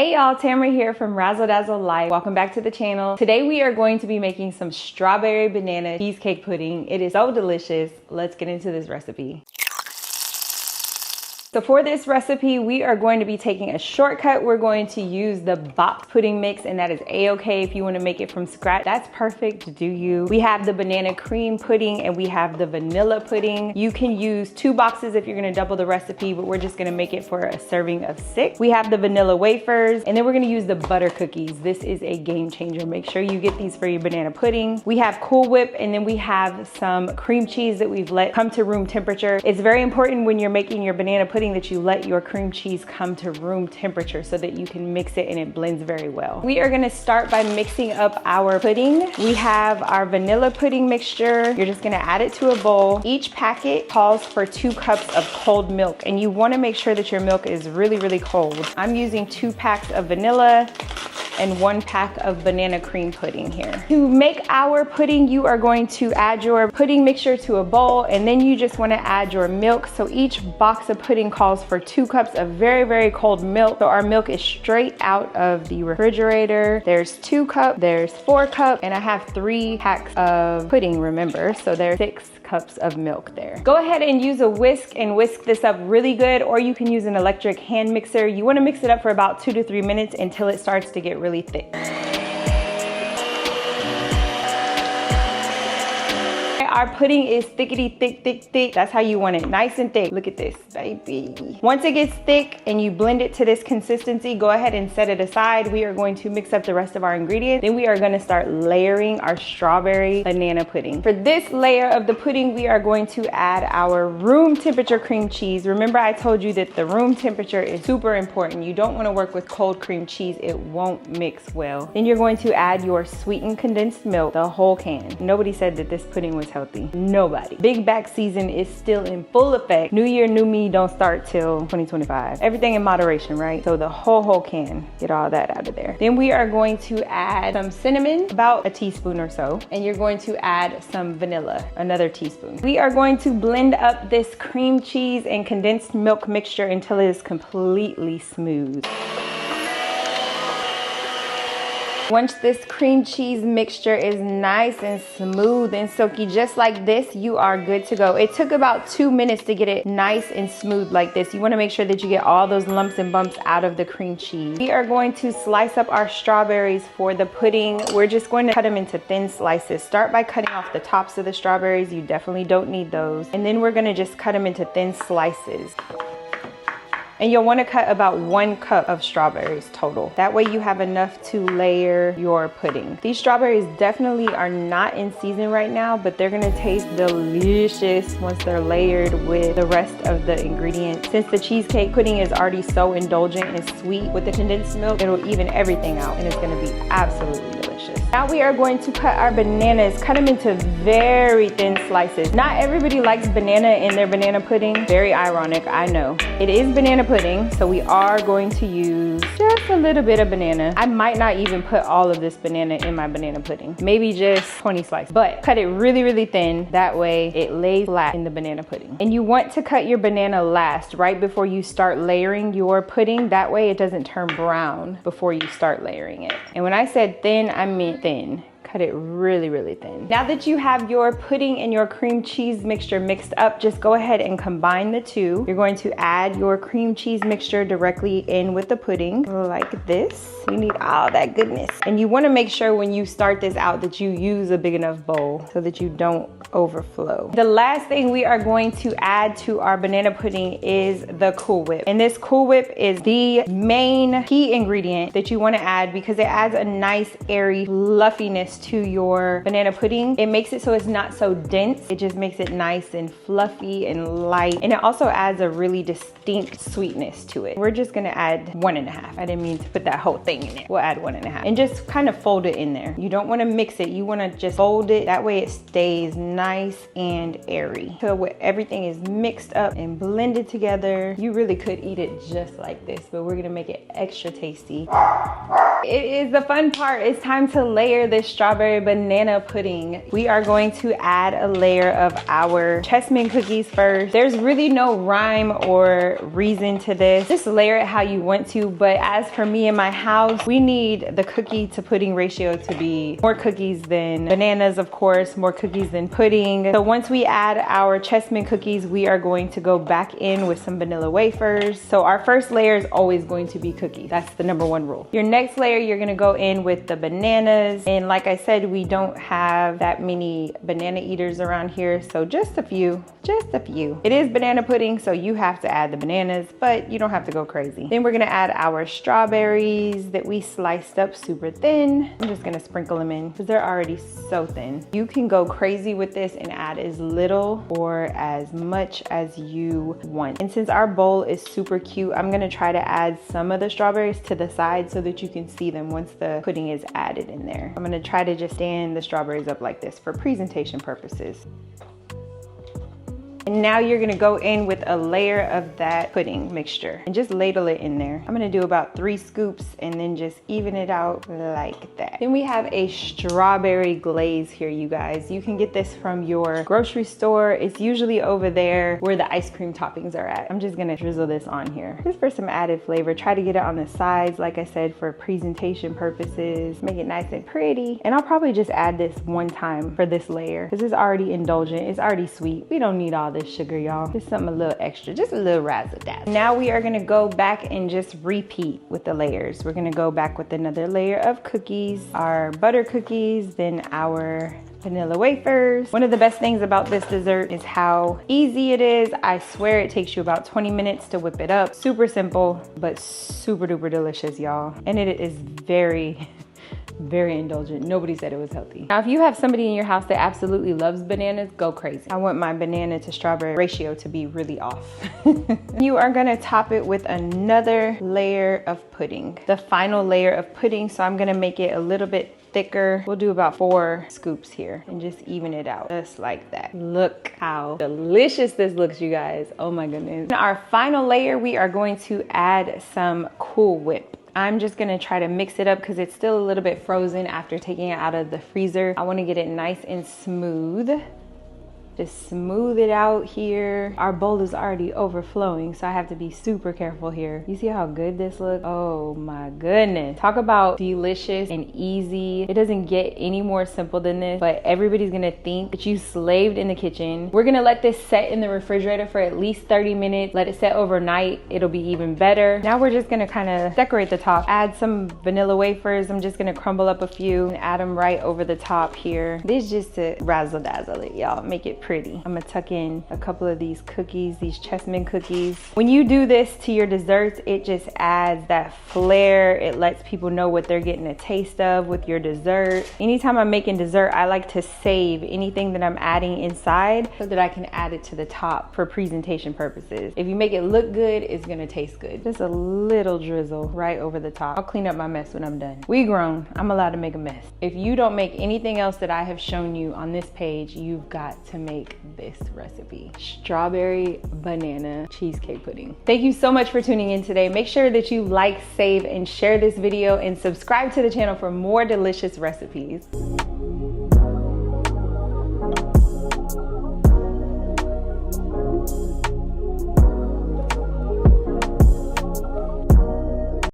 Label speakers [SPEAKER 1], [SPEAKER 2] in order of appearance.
[SPEAKER 1] Hey y'all, Tamara here from Razzle Dazzle Life. Welcome back to the channel. Today we are going to be making some strawberry banana cheesecake pudding. It is so delicious. Let's get into this recipe. So for this recipe, we are going to be taking a shortcut. We're going to use the box pudding mix, and that is a-okay. If you want to make it from scratch, that's perfect. Do you? We have the banana cream pudding and we have the vanilla pudding. You can use 2 boxes if you're going to double the recipe, but we're just going to make it for a serving of 6. We have the vanilla wafers, and then we're going to use the butter cookies. This is a game changer. Make sure you get these for your banana pudding. We have Cool Whip, and then we have some cream cheese that we've let come to room temperature. It's very important when you're making your banana pudding that you let your cream cheese come to room temperature so that you can mix it and it blends very well. We are gonna start by mixing up our pudding. We have our vanilla pudding mixture. You're just gonna add it to a bowl. Each packet calls for 2 cups of cold milk, and you wanna make sure that your milk is really, really cold. I'm using 2 packs of vanilla and 1 pack of banana cream pudding here. To make our pudding, you are going to add your pudding mixture to a bowl, and then you just wanna add your milk. So each box of pudding calls for 2 cups of very, very cold milk. So our milk is straight out of the refrigerator. There's 2 cups, there's 4 cups, and I have 3 packs of pudding, remember? So there's 6 cups of milk there. Go ahead and use a whisk and whisk this up really good, or you can use an electric hand mixer. You wanna mix it up for about 2 to 3 minutes until it starts to get really thick. Our pudding is thickety thick, thick, thick. That's how you want it, nice and thick. Look at this, baby. Once it gets thick and you blend it to this consistency, go ahead and set it aside. We are going to mix up the rest of our ingredients. Then we are gonna start layering our strawberry banana pudding. For this layer of the pudding, we are going to add our room temperature cream cheese. Remember I told you that the room temperature is super important. You don't wanna work with cold cream cheese. It won't mix well. Then you're going to add your sweetened condensed milk, the whole can. Nobody said that this pudding was healthy. Nobody. Big back season is still in full effect. New year, new me don't start till 2025. Everything in moderation, right? So the whole can, get all that out of there. Then we are going to add some cinnamon, about a teaspoon or so. And you're going to add some vanilla, another teaspoon. We are going to blend up this cream cheese and condensed milk mixture until it is completely smooth. Once this cream cheese mixture is nice and smooth and silky, just like this, you are good to go. It took about 2 minutes to get it nice and smooth like this. You wanna make sure that you get all those lumps and bumps out of the cream cheese. We are going to slice up our strawberries for the pudding. We're just going to cut them into thin slices. Start by cutting off the tops of the strawberries. You definitely don't need those. And then we're gonna just cut them into thin slices. And you'll want to cut about 1 cup of strawberries total. That way you have enough to layer your pudding. These strawberries definitely are not in season right now, but they're gonna taste delicious once they're layered with the rest of the ingredients. Since the cheesecake pudding is already so indulgent and sweet, with the condensed milk, it'll even everything out, and it's gonna be absolutely delicious. Now we are going to cut our bananas, cut them into very thin slices. Not everybody likes banana in their banana pudding. Very ironic, I know. It is banana pudding, so we are going to use just a little bit of banana. I might not even put all of this banana in my banana pudding. Maybe just 20 slices, but cut it really, really thin. That way it lays flat in the banana pudding. And you want to cut your banana last, right before you start layering your pudding. That way it doesn't turn brown before you start layering it. And when I said thin, I meant thin. Cut it really, really thin. Now that you have your pudding and your cream cheese mixture mixed up, just go ahead and combine the two. You're going to add your cream cheese mixture directly in with the pudding like this. You need all that goodness. And you wanna make sure when you start this out that you use a big enough bowl so that you don't overflow. The last thing we are going to add to our banana pudding is the Cool Whip. And this Cool Whip is the main key ingredient that you wanna add because it adds a nice airy fluffiness to your banana pudding. It makes it so it's not so dense. It just makes it nice and fluffy and light. And it also adds a really distinct sweetness to it. We're just gonna add 1.5. I didn't mean to put that whole thing in it. We'll add 1.5 and just kind of fold it in there. You don't wanna mix it. You wanna just fold it. That way it stays nice and airy. So everything is mixed up and blended together. You really could eat it just like this, but we're gonna make it extra tasty. It is the fun part. It's time to layer this strawberry banana pudding. We are going to add a layer of our Chessman cookies first. There's really no rhyme or reason to this. Just layer it how you want to, but as for me and my house, we need the cookie to pudding ratio to be more cookies than bananas, of course, more cookies than pudding. So once we add our Chessman cookies, we are going to go back in with some vanilla wafers. So our first layer is always going to be cookies. That's the #1 rule. Your next layer, you're gonna go in with the bananas. And like I said, we don't have that many banana eaters around here, so just a few, just a few. It is banana pudding, so you have to add the bananas, but you don't have to go crazy. Then we're gonna add our strawberries that we sliced up super thin. I'm just gonna sprinkle them in because they're already so thin. You can go crazy with this and add as little or as much as you want. And since our bowl is super cute, I'm gonna try to add some of the strawberries to the side so that you can see them once the pudding is added in there. I'm gonna try to just stand the strawberries up like this for presentation purposes. And now you're gonna go in with a layer of that pudding mixture and just ladle it in there. I'm gonna do about 3 scoops and then just even it out like that. Then we have a strawberry glaze here, you guys. You can get this from your grocery store. It's usually over there where the ice cream toppings are at. I'm just gonna drizzle this on here just for some added flavor. Try to get it on the sides, like I said, for presentation purposes. Make it nice and pretty. And I'll probably just add this one time for this layer because it's already indulgent. It's already sweet. We don't need all this sugar, y'all. Just something a little extra, just a little razzle dazzle. Now we are gonna go back and just repeat with the layers. We're gonna go back with another layer of cookies, our butter cookies, then our vanilla wafers. One of the best things about this dessert is how easy it is. I swear it takes you about 20 minutes to whip it up. Super simple, but super duper delicious, y'all. And it is very indulgent. Nobody said it was healthy. Now, if you have somebody in your house that absolutely loves bananas, go crazy. I want my banana to strawberry ratio to be really off. You are gonna top it with another layer of pudding. The final layer of pudding, so I'm gonna make it a little bit thicker. We'll do about 4 scoops here and just even it out just like that. Look how delicious this looks, you guys. Oh my goodness. Now, our final layer, we are going to add some Cool Whip. I'm just gonna try to mix it up because it's still a little bit frozen after taking it out of the freezer. I wanna get it nice and smooth. Just smooth it out here. Our bowl is already overflowing, so I have to be super careful here. You see how good this looks? Oh my goodness. Talk about delicious and easy. It doesn't get any more simple than this, but everybody's gonna think that you slaved in the kitchen. We're gonna let this set in the refrigerator for at least 30 minutes. Let it set overnight. It'll be even better. Now we're just gonna kind of decorate the top. Add some vanilla wafers. I'm just gonna crumble up a few and add them right over the top here. This is just to razzle dazzle it, y'all. Make it pretty. I'm gonna tuck in a couple of these cookies, these Chessman cookies. When you do this to your desserts, it just adds that flair. It lets people know what they're getting a taste of with your dessert. Anytime I'm making dessert, I like to save anything that I'm adding inside so that I can add it to the top for presentation purposes. If you make it look good, it's gonna taste good. Just a little drizzle right over the top. I'll clean up my mess when I'm done. We grown, I'm allowed to make a mess. If you don't make anything else that I have shown you on this page, you've got to make this recipe. Strawberry banana cheesecake pudding. Thank you so much for tuning in today. Make sure that you like, save, and share this video and subscribe to the channel for more delicious recipes.